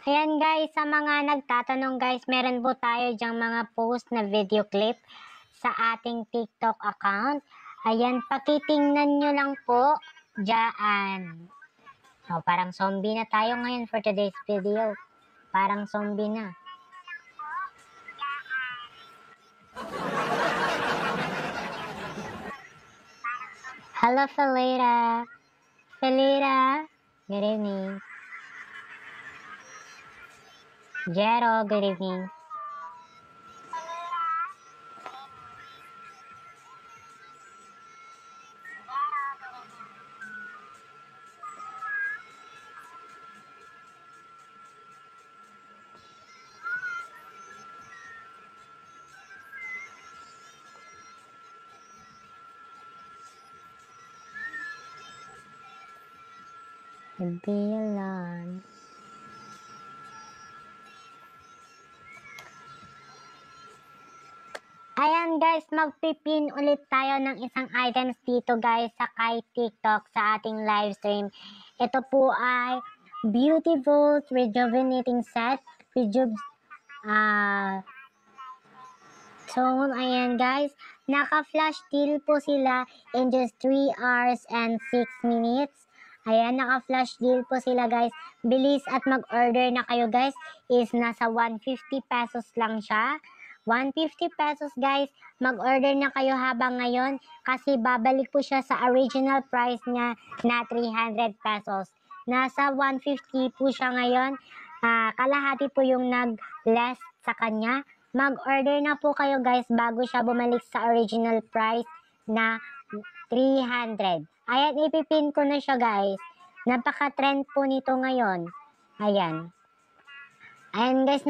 Ayan guys, sa mga nagtatanong guys, meron po tayo dyang mga post na video clip sa ating TikTok account. Ayan, pakitingnan nyo lang po dyan. So, parang zombie na tayo ngayon for today's video. Parang zombie na. Hello, Felira. Felira, good evening. Jero, good evening. Be alone. Ayan guys, magpipin ulit tayo ng isang items dito guys sa kay TikTok sa ating live stream. Ito po ay Beautiful Rejuvenating Set. So, ayan guys, naka-flash deal po sila in just 3 hours and 6 minutes. Ayan, naka-flash deal po sila guys. Bilis at mag-order na kayo guys. Is nasa 150 pesos lang siya. 150 pesos guys. Mag-order na kayo habang ngayon kasi babalik po siya sa original price niya na 300 pesos. Nasa 150 po siya ngayon. Kalahati po yung nag-less sa kanya. Mag-order na po kayo guys bago siya bumalik sa original price na 300. Ayan, ipipin ko na siya guys. Napaka-trend po nito ngayon. Ayan. Ayan guys,